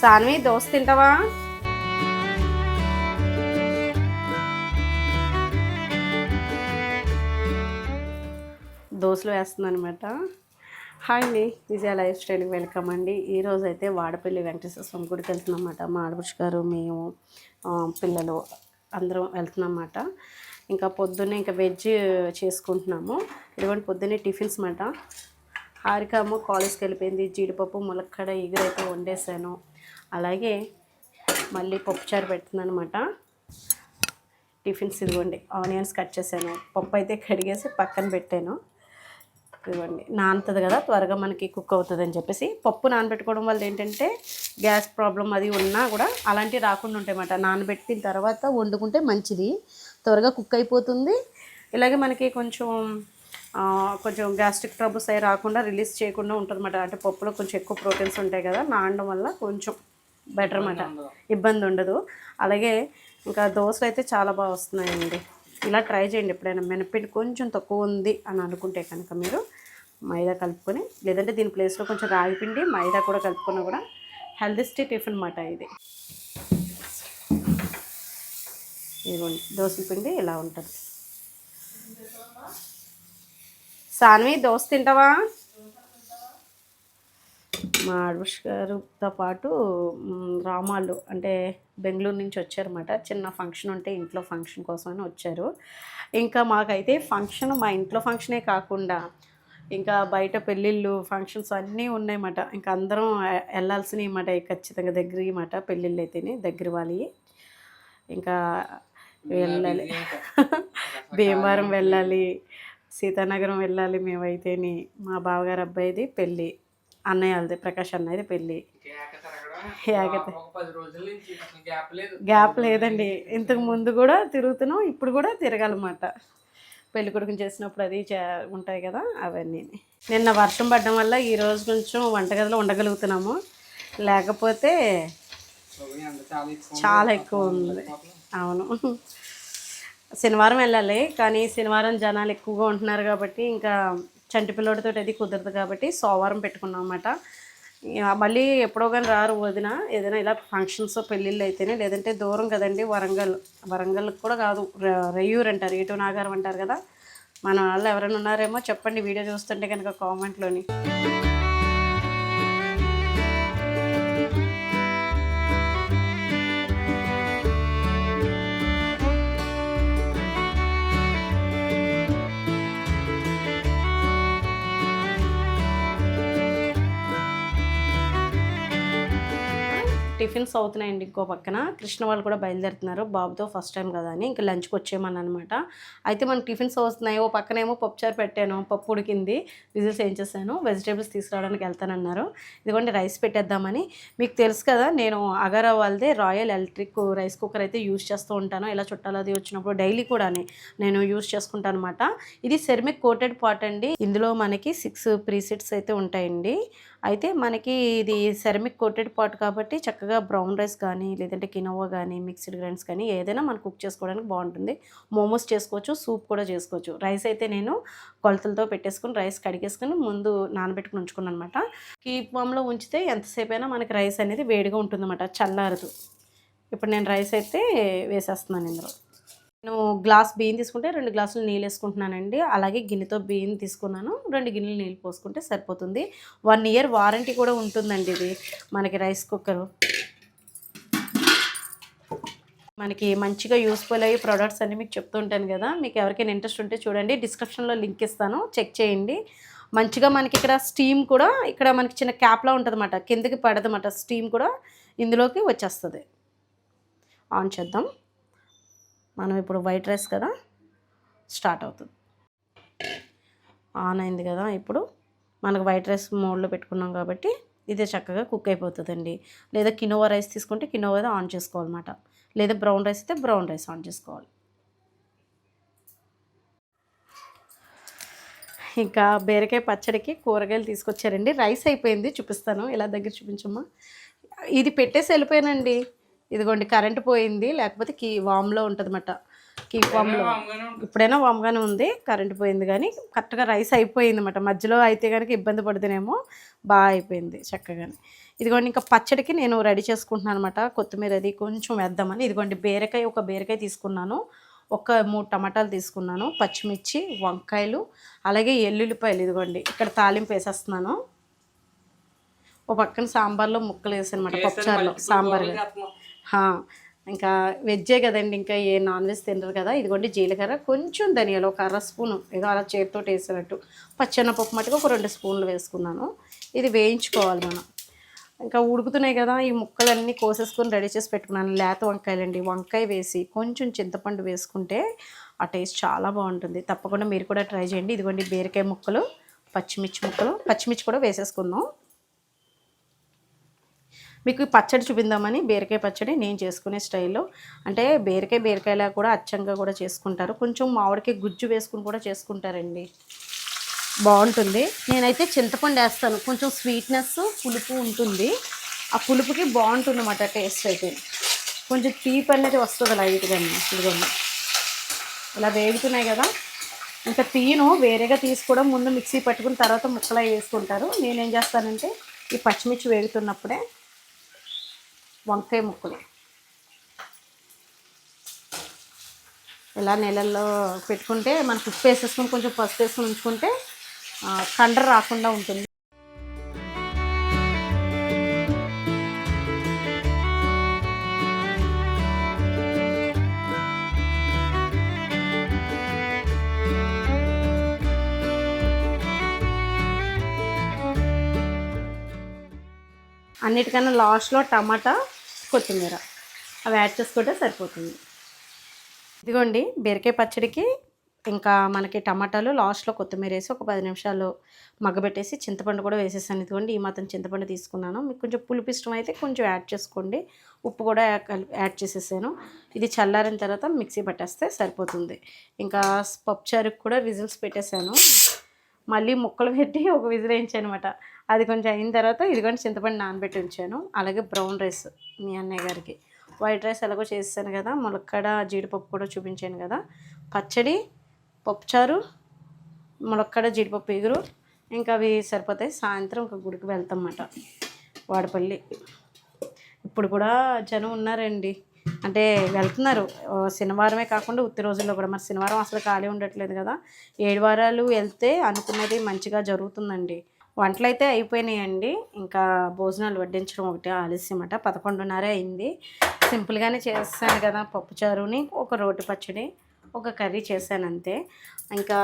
సాన్వి దోశ తింటావా? దోశలు వేస్తుంది అనమాట. హాయ్ అండి, విజయ లైఫ్ స్టైల్కి వెల్కమ్ అండి. ఈరోజు అయితే వాడపల్లి వెంకటేశ్వర స్వామి గుడికి వెళ్తున్నాం అన్నమాట. మా ఆడపడుచు గారు, మేము, పిల్లలు అందరం వెళ్తున్నాం అన్నమాట. ఇంకా పొద్దున్నే ఇంకా వెజ్ చేసుకుంటున్నాము. ఇటువంటి పొద్దున్నే టిఫిన్స్ అన్నమాట. హారికమ్మ కాలేజ్కి వెళ్ళిపోయింది. జీడిపప్పు ములక్కడ ఎగురైతే వండేసాను. అలాగే మళ్ళీ పప్పుచారు పెడుతున్నాను అనమాట. టిఫిన్స్ ఇదిగోండి, ఆనియన్స్ కట్ చేశాను. పప్పు అయితే కడిగేసి పక్కన పెట్టాను. ఇదిగోండి, నానుతుంది కదా, త్వరగా మనకి కుక్ అవుతుంది అని చెప్పేసి పప్పు నానబెట్టుకోవడం వల్ల ఏంటంటే గ్యాస్ ప్రాబ్లం అది ఉన్నా కూడా అలాంటివి రాకుండా ఉంటాయి అన్నమాట. నానబెట్టిన తర్వాత వండుకుంటే మంచిది, త్వరగా కుక్ అయిపోతుంది. ఇలాగే మనకి కొంచెం గ్యాస్ట్రిక్ ట్రబుల్స్ అవి రాకుండా రిలీజ్ చేయకుండా ఉంటుంది అన్నమాట. అంటే పప్పులో కొంచెం ఎక్కువ ప్రోటీన్స్ ఉంటాయి కదా, నానడం వల్ల కొంచెం బెటర్ అన్నమాట, ఇబ్బంది ఉండదు. అలాగే ఇంకా దోశలు అయితే చాలా బాగా వస్తున్నాయండి. ఇలా ట్రై చేయండి ఎప్పుడైనా. మినప్పిండి కొంచెం తక్కువ ఉంది అని అనుకుంటే కనుక మీరు మైదా కలుపుకొని, లేదంటే దీని ప్లేస్లో కొంచెం రాగిపిండి మైదా కూడా కలుపుకున్నా కూడా హెల్దీ టిఫిన్ అన్నమాట ఇది. ఇదిగోండి, దోశల పిండి ఇలా ఉంటుంది. సాన్వి దోశ తింటావా? మా ఆడపడుచు గారితో పాటు రామాళ్ళు అంటే బెంగళూరు నుంచి వచ్చారన్నమాట. చిన్న ఫంక్షన్ ఉంటే ఇంట్లో ఫంక్షన్ కోసమని వచ్చారు. ఇంకా మాకైతే ఫంక్షన్ మా ఇంట్లో ఫంక్షనే కాకుండా ఇంకా బయట పెళ్ళిళ్ళు ఫంక్షన్స్ అన్నీ ఉన్నాయన్నమాట. ఇంకా అందరం వెళ్ళాల్సినవి అన్నమాట. ఖచ్చితంగా దగ్గర అన్నమాట. పెళ్ళిళ్ళు అయితేనే దగ్గర వాళ్ళు. ఇంకా వెళ్ళాలి, భీమవరం వెళ్ళాలి, సీతానగరం వెళ్ళాలి. మేమైతేని మా బావగారు అబ్బాయిది పెళ్ళి, అన్నయ్య వాళ్ళది, ప్రకాష్ అన్నయ్యది పెళ్ళి. గ్యాప్ లేదండి. ఇంతకు ముందు కూడా తిరుగుతున్నాం, ఇప్పుడు కూడా తిరగాలన్నమాట. పెళ్లి కొడుకుని చేసినప్పుడు అది ఉంటాయి కదా, అవన్నీ. నిన్న వర్షం పడడం వల్ల ఈరోజు కొంచెం వంటగదిలో ఉండగలుగుతున్నాము, లేకపోతే చాలా ఎక్కువ ఉంది. అవును, శనివారం వెళ్ళాలి కానీ శనివారం జనాలు ఎక్కువగా ఉంటున్నారు కాబట్టి ఇంకా చంటి పిల్లోడితో అది కుదరదు కాబట్టి సోమవారం పెట్టుకున్నాం అన్నమాట. మళ్ళీ ఎప్పుడో కానీ రారు వదిన, ఏదైనా ఇలా ఫంక్షన్స్ పెళ్ళిళ్ళు అయితేనే. లేదంటే దూరం కదండి, వరంగల్కి కూడా కాదు, రెయ్యూరు అంటారు, ఏటో నాగారం అంటారు కదా. మన వాళ్ళు ఎవరైనా ఉన్నారేమో చెప్పండి వీడియో చూస్తుంటే కనుక కామెంట్లోని. టిఫిన్స్ అవుతున్నాయండి. ఇంకో పక్కన కృష్ణ వాళ్ళు కూడా బయలుదేరుతున్నారు, బాబుతో ఫస్ట్ టైం కదా అని ఇంకా లంచ్కి వచ్చేయమని అనమాట. అయితే మనకి టిఫిన్స్ అవుతున్నాయి. ఓ పక్కనేమో పప్పుచారు పెట్టాను, పప్పు ఉడికింది, విజిల్స్ ఏం చేశాను, వెజిటేబుల్స్ తీసుకురావడానికి వెళ్తానన్నారు. ఇదిగోండి రైస్ పెట్టేద్దామని. మీకు తెలుసు కదా, నేను అగారా వాళ్ళదే రాయల్ ఎలక్ట్రిక్ రైస్ కుక్కర్ అయితే యూజ్ చేస్తూ ఉంటాను. ఇలా చుట్టాలు అది వచ్చినప్పుడు డైలీ కూడా నేను యూజ్ చేసుకుంటాను అనమాట. ఇది సెరమిక్ కోటెడ్ పాట్ అండి. ఇందులో మనకి 6 ప్రీసెట్స్ అయితే ఉంటాయండి. అయితే మనకి ఇది సెరమిక్ కోటెడ్ పాట్ కాబట్టి చక్కగా బ్రౌన్ రైస్ కానీ, లేదంటే కినోవా కానీ, మిక్స్డ్ గ్రైన్స్ కానీ ఏదైనా మనం కుక్ చేసుకోవడానికి బాగుంటుంది. మోమోస్ చేసుకోవచ్చు, సూప్ కూడా చేసుకోవచ్చు. రైస్ అయితే నేను కొలతలతో పెట్టేసుకుని రైస్ కడిగేసుకుని ముందు నానబెట్టుకుని ఉంచుకున్నాను అనమాట. కీప్ వామ్లో ఉంచితే ఎంతసేపు అయినా మనకి రైస్ అనేది వేడిగా ఉంటుందన్నమాట, చల్లారదు. ఇప్పుడు నేను రైస్ అయితే వేసేస్తున్నాను ఇందులో. నేను గ్లాస్ బియ్యం తీసుకుంటే 2 గ్లాసులు నీళ్ళు వేసుకుంటున్నానండి. అలాగే గిన్నెతో బియ్యం తీసుకున్నాను, 2 గిన్నెలు నీళ్ళు పోసుకుంటే సరిపోతుంది. 1 ఇయర్ వారంటీ కూడా ఉంటుందండి ఇది మనకి రైస్ కుక్కరు. మనకి మంచిగా యూస్ఫుల్ అయ్యే ప్రోడక్ట్స్ అన్నీ మీకు చెప్తూ ఉంటాను కదా. మీకు ఎవరికైనా ఇంట్రెస్ట్ ఉంటే చూడండి, డిస్క్రిప్షన్లో లింక్ ఇస్తాను, చెక్ చేయండి. మంచిగా మనకి ఇక్కడ స్టీమ్ కూడా, ఇక్కడ మనకి చిన్న క్యాప్లా ఉంటుంది అన్నమాట, కిందకి పడదన్నమాట. స్టీమ్ కూడా ఇందులోకి వచ్చేస్తుంది. ఆన్ చేద్దాం. మనం ఇప్పుడు వైట్ రైస్ కదా, స్టార్ట్ అవుతుంది. ఆన్ అయింది కదా. ఇప్పుడు మనకు వైట్ రైస్ మోడ్లో పెట్టుకున్నాం కాబట్టి ఇదే చక్కగా కుక్ అయిపోతుందండి. లేదా కినోవా రైస్ తీసుకుంటే కినోవా ఆన్ చేసుకోవాలన్నమాట, లేదా బ్రౌన్ రైస్ అయితే బ్రౌన్ రైస్ ఆన్ చేసుకోవాలి. ఇంకా బీరకాయ పచ్చడికి కూరగాయలు తీసుకొచ్చారండి. రైస్ అయిపోయింది, చూపిస్తాను, ఇలా దగ్గర చూపించమ్మా. ఇది పెట్టేసి వెళ్ళిపోయానండి. ఇదిగోండి, కరెంటు పోయింది, లేకపోతే వామ్లో ఉంటుంది అన్నమాట. కీప్ వామ్లో. ఇప్పుడైనా వామ్గానే ఉంది, కరెంట్ పోయింది కానీ కరెక్ట్గా రైస్ అయిపోయింది అన్నమాట. మధ్యలో అయితే కనుక ఇబ్బంది పడితేనేమో బాగా అయిపోయింది చక్కగానే. ఇదిగోండి ఇంకా పచ్చడికి నేను రెడీ చేసుకుంటున్నాను అనమాట. కొత్తిమీర అది కొంచెం వేద్దామని. ఇదిగోండి ఒక బీరకాయ తీసుకున్నాను, ఒక 3 టమాటాలు తీసుకున్నాను, పచ్చిమిర్చి, వంకాయలు, అలాగే ఎల్లుల్లిపాయలు. ఇదిగోండి ఇక్కడ తాలింపు వేసేస్తున్నాను. ఒక పక్కన సాంబార్లో ముక్కలు వేసానమాట, పప్పుచారులో సాంబార్. ఇంకా వెజ్జే కదండి, ఇంకా ఏ నాన్ వెజ్ తినరు కదా. ఇదిగోండి జీలకర్ర, కొంచెం ధనియాలు, ఒక అర స్పూను ఏదో అలా చేతితో వేసినట్టు, పచ్చెనపప్పు మట్టుకు ఒక 2 స్పూన్లు వేసుకున్నాను. ఇది వేయించుకోవాలి మనం. ఇంకా ఉడుకుతున్నాయి కదా, ఈ ముక్కలన్నీ కోసేసుకొని రెడీ చేసి పెట్టుకున్నాను. లేత వంకాయలండి, వంకాయ వేసి కొంచెం చింతపండు వేసుకుంటే ఆ టేస్ట్ చాలా బాగుంటుంది. తప్పకుండా మీరు కూడా ట్రై చేయండి. ఇదిగోండి బీరకాయ ముక్కలు, పచ్చిమిర్చి కూడా వేసేసుకుందాం. మీకు పచ్చడి చూపిందామని, బీరకాయ పచ్చడి నేను చేసుకునే స్టైల్లో. అంటే బీరకాయలా కూడా అచ్చంగా కూడా చేసుకుంటారు, కొంచెం మామిడికాయ గుజ్జు వేసుకుని కూడా చేసుకుంటారండి, బాగుంటుంది. నేనైతే చింతపండు వేస్తాను, కొంచెం స్వీట్నెస్ పులుపు ఉంటుంది. ఆ పులుపుకి బాగుంటుంది అన్నమాట టేస్ట్. అయితే కొంచెం తీపి అనేది వస్తుంది లైట్గా. ఇదిగోండి ఇలా వేగుతున్నాయి కదా, ఇంకా తీయను, వేరేగా తీసుకోవడం, ముందు మిక్సీ పట్టుకుని తర్వాత ముక్కలు వేసుకుంటారు. నేనేం చేస్తానంటే ఈ పచ్చిమిర్చి వేగుతున్నప్పుడే వంకాయ ముక్కలు ఇలా నీళ్ళల్లో పెట్టుకుంటే మనకు ఉప్పు వేసేసుకుని కొంచెం పసుపు వేసుకుని ఉంచుకుంటే కండర రాకుండా ఉంటుంది. అన్నిటికన్నా లాస్ట్లో టమాటా, కొత్తిమీర అవి యాడ్ చేసుకుంటే సరిపోతుంది. ఇదిగోండి బీరకాయ పచ్చడికి ఇంకా మనకి టమాటాలు, లాస్ట్లో కొత్తిమీర వేసి ఒక 10 నిమిషాలు మగ్గబెట్టేసి చింతపండు కూడా వేసేసాను. ఇదిగోండి ఈ మాత్రం చింతపండు తీసుకున్నాను. మీకు కొంచెం పులుపు ఇష్టం అయితే కొంచెం యాడ్ చేసుకోండి. ఉప్పు కూడా యాడ్ చేసేసాను. ఇది చల్లారిన తర్వాత మిక్సీ పట్టేస్తే సరిపోతుంది. ఇంకా పప్పుచారుకి కూడా విజిల్స్ పెట్టేశాను, మళ్ళీ ముక్కలు పెట్టి ఒక విజిల్ వేయించాను అనమాట. అది కొంచెం అయిన తర్వాత ఇదిగోండి చింతపండు నానబెట్టి ఉంచాను. అలాగే బ్రౌన్ రైస్ మీ అన్నయ్య గారికి, వైట్ రైస్ ఎలాగో చేస్తాను కదా, ములక్కాడ జీడిపప్పు కూడా చూపించాను కదా. పచ్చడి, పప్పుచారు, ములక్కాడ జీడిపప్పు ఎగురు, ఇంకా అవి సరిపోతాయి. సాయంత్రం ఒక గుడికి వెళ్తామన్నమాట, వాడపల్లి. ఇప్పుడు కూడా జనం ఉన్నారండి, అంటే వెళ్తున్నారు. శనివారమే కాకుండా ఉత్తి రోజుల్లో కూడా. మరి శనివారం అసలు ఖాళీ ఉండట్లేదు కదా. 7 వారాలు వెళ్తే అనుకున్నది మంచిగా జరుగుతుందండి. వంటలు అయితే అయిపోయినాయండి, ఇంకా భోజనాలు వడ్డించడం ఒకటి ఆలస్యం అన్నమాట. 11:30 అయింది. సింపుల్గానే చేస్తాను కదా, పప్పుచారుని ఒక రోటి పచ్చడి, ఒక కర్రీ చేశాను అంతే. ఇంకా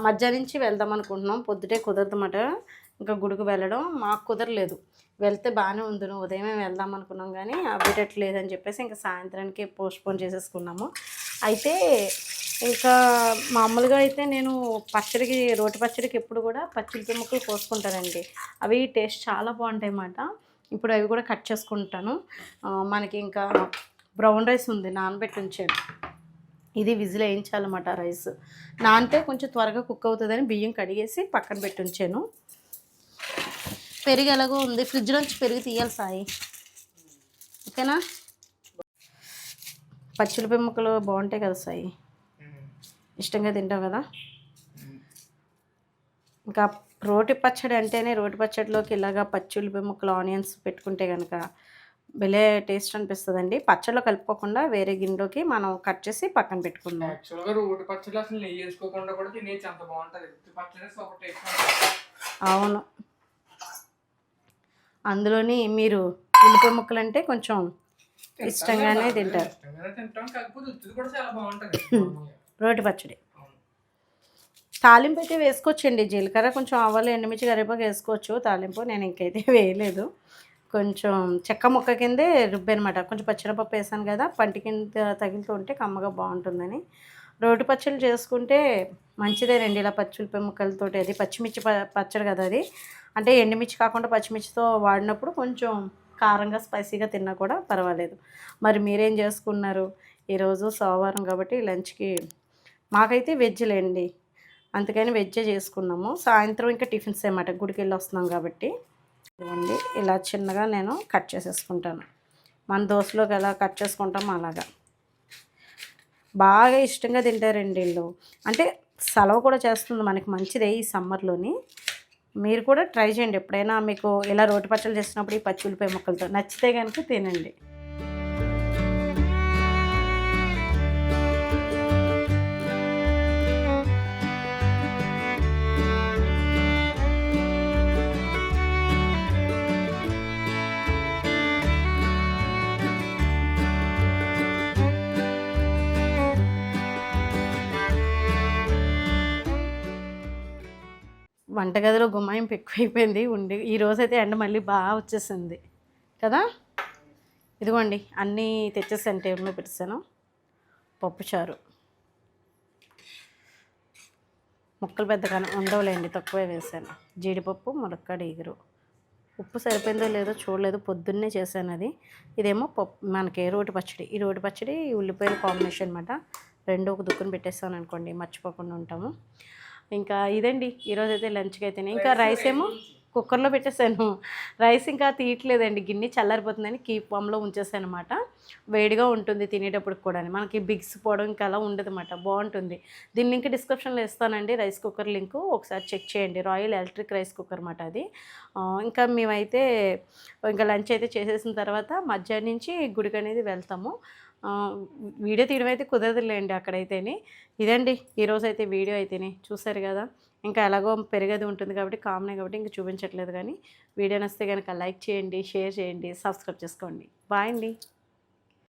మధ్యాహ్నం నుంచి వెళ్దాం అనుకుంటున్నాం, పొద్దుటే కుదరదన్నమాట. ఇంకా గుడికి వెళ్ళడం మాకు కుదరలేదు. వెళ్తే బాగానే ఉంది, ఉదయమే వెళ్దాం అనుకున్నాం కానీ అవ్వేటట్లేదని చెప్పేసి ఇంకా సాయంత్రానికి పోస్ట్పోన్ చేసేసుకున్నాము. అయితే ఇంకా మామూలుగా అయితే నేను రోటి పచ్చడికి ఎప్పుడు కూడా పచ్చి ముక్కలు కోసుకుంటానండి. అవి టేస్ట్ చాలా బాగుంటాయి అన్నమాట. ఇప్పుడు అవి కూడా కట్ చేసుకుంటాను. మనకి ఇంకా బ్రౌన్ రైస్ ఉంది, నానబెట్టి ఉంచాను. ఇది విజిల్ వేయించాలన్నమాట. రైస్ నానితే కొంచెం త్వరగా కుక్ అవుతుందని బియ్యం కడిగేసి పక్కన పెట్టి ఉంచాను. పెరుగు ఎలాగో ఉంది, ఫ్రిడ్జ్ నుంచి పెరుగు తీయాలి సాయి, ఓకేనా. పచ్చిమిరపకాయ ముక్కలు బాగుంటాయి కదా సాయి, ఇష్టంగా తింటావు కదా. ఇంకా రోటి పచ్చడి అంటేనే, రోటి పచ్చడిలోకి ఇలాగా పచ్చిమిరపకాయ ముక్కలు, ఆనియన్స్ పెట్టుకుంటే కనుక భలే టేస్ట్ అనిపిస్తుందండి. పచ్చడిలో కలుపుకోకుండా వేరే గిన్నెలోకి మనం కట్ చేసి పక్కన పెట్టుకుందాం. అవును, అందులోని మీరు ఉల్లిపాయ ముక్కలు అంటే కొంచెం ఇష్టంగానే తింటారు. రోటి పచ్చడి తాలింపు అయితే వేసుకోవచ్చండి. జీలకర్ర, కొంచెం ఆవాలు, ఎండుమిర్చి, కరివేపాకు వేసుకోవచ్చు తాలింపు. నేను ఇంకైతే వేయలేదు. కొంచెం చెక్క ముక్క కిందే రుబ్బనమాట. కొంచెం పచ్చిమిరపప్పు వేసాను కదా, పంటి కింద తగులుతూ ఉంటే కమ్మగా బాగుంటుందని. రోటి పచ్చళ్ళు చేసుకుంటే మంచిదేనండి, ఇలా పచ్చిమిరపకాయ ముక్కలతోటి. అది పచ్చిమిర్చి పచ్చడి కదా అది, అంటే ఎండుమిర్చి కాకుండా పచ్చిమిర్చితో వాడినప్పుడు కొంచెం కారంగా స్పైసీగా తిన్నా కూడా పర్వాలేదు. మరి మీరేం చేసుకున్నారు? ఈరోజు సోమవారం కాబట్టి లంచ్కి మాకైతే వెజ్లేండి, అందుకని వెజ్జే చేసుకున్నాము. సాయంత్రం ఇంకా టిఫిన్స్ అన్నమాట, గుడికి వెళ్ళి వస్తున్నాం కాబట్టి. ఇవ్వండి ఇలా చిన్నగా నేను కట్ చేసేసుకుంటాను, మన దోశలోకి ఎలా కట్ చేసుకుంటామో అలాగా. బాగా ఇష్టంగా తింటారండి వీళ్ళు. అంటే సలవ కూడా చేస్తుంది మనకి, మంచిదే ఈ సమ్మర్లోని. మీరు కూడా ట్రై చేయండి ఎప్పుడైనా మీకు ఇలా రోటి పచ్చళ్ళు చేసినప్పుడు ఈ పచ్చి ఉల్లిపాయ ముక్కలతో నచ్చితే కనుక తినండి. వంటగదిలో గుమ్మాయింపు ఎక్కువైపోయింది ఉండి. ఈరోజైతే ఎండ మళ్ళీ బాగా వచ్చేసింది కదా. ఇదిగోండి అన్నీ తెచ్చేసాను, టేబుల్ మీద పెట్టేసాను. పప్పుచారు, ముక్కలు పెద్దగా ఉండవులేండి, తక్కువే వేసాను. జీడిపప్పు, ములక్కాడ ఇగురు. ఉప్పు సరిపోయిందో లేదో చూడలేదు, పొద్దున్నే చేశాను అది. ఇదేమో పప్పు మనకి రోటి పచ్చడి. ఈ రోటి పచ్చడి ఉల్లిపాయల కాంబినేషన్ అనమాట. రెండు ఒక దుక్కుని పెట్టేస్తాను అనుకోండి, మర్చిపోకుండా ఉంటాము. ఇంకా ఇదండి ఈరోజైతే లంచ్కి అయితేనే. ఇంకా రైస్ ఏమో కుక్కర్లో పెట్టేశాను. రైస్ ఇంకా తీయట్లేదండి, గిన్నె చల్లారిపోతుందని కీప్ వామ్లో ఉంచేసాను అనమాట. వేడిగా ఉంటుంది తినేటప్పుడు కూడా, మనకి బిగ్సిపోవడం ఇంకా అలా ఉండదు అనమాట, బాగుంటుంది. దీని లింక్ డిస్క్రిప్షన్లో ఇస్తానండి, రైస్ కుక్కర్ లింకు ఒకసారి చెక్ చేయండి. రాయల్ ఎలక్ట్రిక్ రైస్ కుక్కర్ అనమాట అది. ఇంకా మేమైతే ఇంకా లంచ్ అయితే చేసేసిన తర్వాత మధ్యాహ్నం నుంచి గుడికి అనేది వెళ్తాము. వీడియో తీయడం అయితే కుదరదులేండి అక్కడైతేనే. ఇదండి ఈరోజైతే వీడియో అయితేనే చూసారు కదా. ఇంకా ఎలాగో పెరిగేది ఉంటుంది కాబట్టి కామనే కాబట్టి ఇంక చూపించట్లేదు. కానీ వీడియో నచ్చితే కనుక లైక్ చేయండి, షేర్ చేయండి, సబ్స్క్రైబ్ చేసుకోండి. బాయ్ అండి.